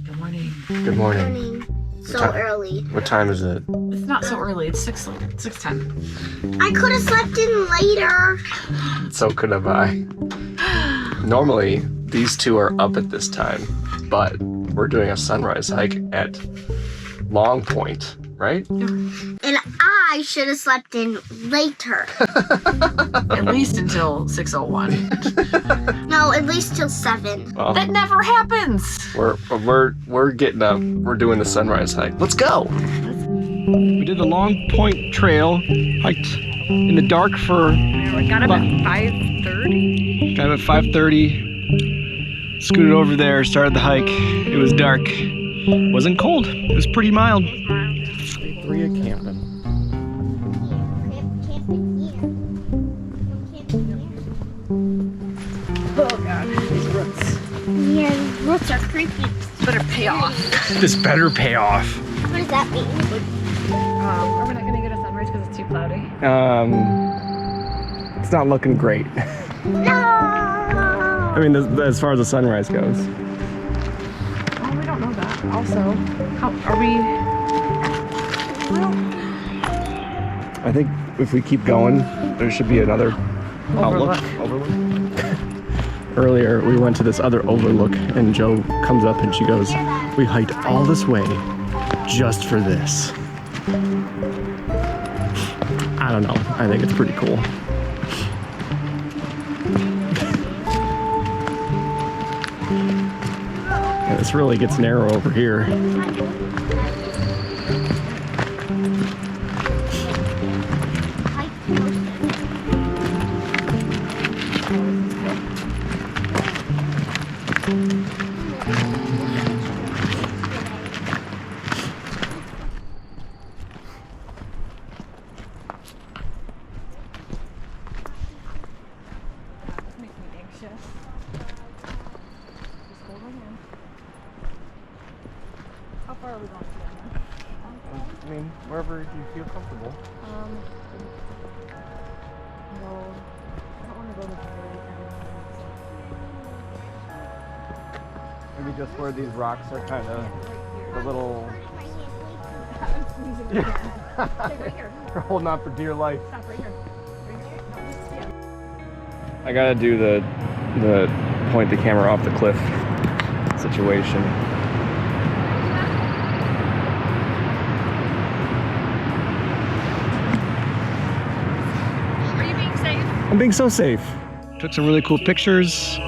Good morning. Good morning. So early. What time is it? It's not so early. It's 6:10. I could have slept in later. So could have I. Normally, these two are up at this time, but we're doing a sunrise hike at Long Point, right? And I should have slept in later. At least until 6:01. No, at least till 7. Well, That never happens. we're getting up. We're doing the sunrise hike. Let's go. We did the Long Point Trail, hiked in the dark for. We got up at 5:30. Got up at 5:30. Scooted over there, started the hike. It was dark. Wasn't cold. It was pretty mild. Day 3 of camping. Oh god, these roots. Yeah, roots are creepy. Better pay off. This better pay off. What does that mean? Are we not gonna get a sunrise because it's too cloudy? It's not looking great. No! I mean, as far as the sunrise goes. Oh, we don't know that. Also, how are we? I think if we keep going, there should be another Overlook. Overlook. Earlier, we went to this other overlook, and Jo comes up and she goes, "We hiked all this way just for this." I don't know. I think it's pretty cool. Yeah, this really gets narrow over here. How far are we going? I mean, wherever you feel comfortable. Well, I don't want to go to the very Maybe just where these rocks are kind of the little. end. Stay right here. We're holding on for dear life. Stop right here. I gotta do the point the camera off the cliff situation. Are you being safe? I'm being so safe. Took some really cool pictures.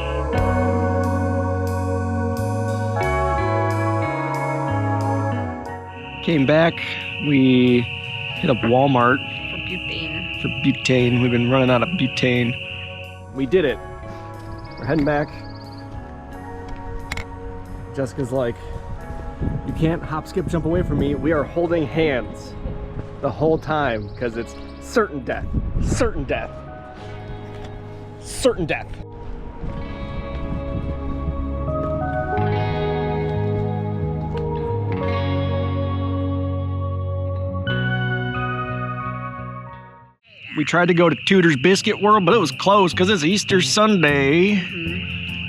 Came back, we hit up Walmart For butane. for butane. We've been running out of butane. We did it. We're heading back. Jessica's like, "You can't hop, skip, jump away from me." We are holding hands the whole time because it's certain death. Certain death. Certain death. We tried to go to Tudor's Biscuit World, but it was closed because it's Easter Sunday.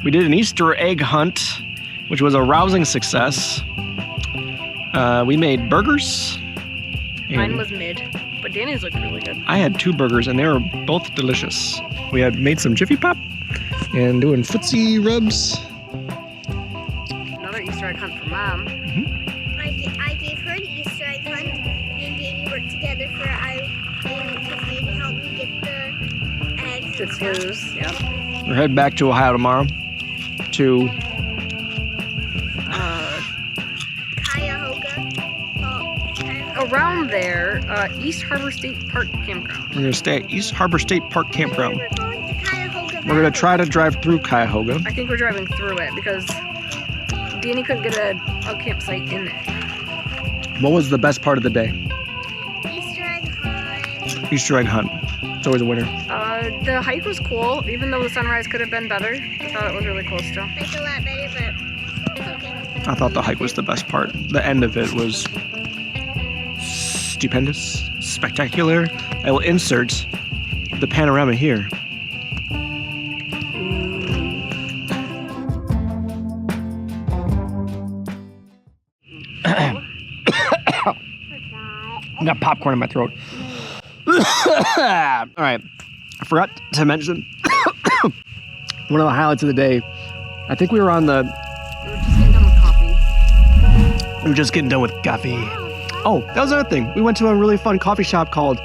We did an Easter egg hunt, which was a rousing success. We made burgers. Mine was mid, but Danny's looked really good. I had 2 burgers, and they were both delicious. We had made some Jiffy Pop and doing footsie rubs. Another Easter egg hunt for Mom. I gave her an Easter egg hunt. Me and Danny worked together for to help me get the eggs. Good clues, yep. We're heading back to Ohio tomorrow to Cuyahoga. Around there, East Harbor State Park Campground. we're gonna stay at East Harbor State Park Campground. We're going to Cuyahoga. We're gonna try to drive through Cuyahoga. I think we're driving through it because Danny couldn't get a campsite in it. What was the best part of the day? Easter egg hunt. Easter egg hunt. It's always a winner. The hike was cool, even though the sunrise could have been better. I thought it was really cool still. Like a lot better, but it's okay. I thought the hike was the best part. The end of it was stupendous, spectacular. I will insert the panorama here. got popcorn in my throat. All right. I forgot to mention one of the highlights of the day. I think we were on the... We were just getting done with coffee. We were just getting done with coffee. Oh, that was another thing. We went to a really fun coffee shop called...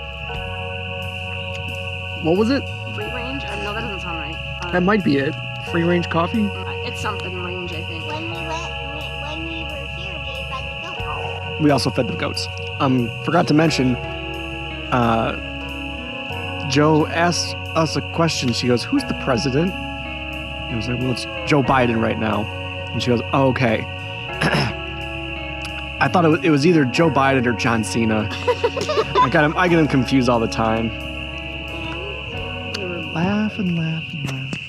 What was it? Free range? No, that doesn't sound right. That might be it. Free range coffee? It's something range, I think. When we were here, we fed the goats. We also fed the goats. Forgot to mention, Joe asked us a question. She goes, "Who's the president?" And I was like, "Well, it's Joe Biden right now." And she goes, "Oh, okay." I thought it was either Joe Biden or John Cena. I get them confused all the time. We were Laugh and laugh and laugh.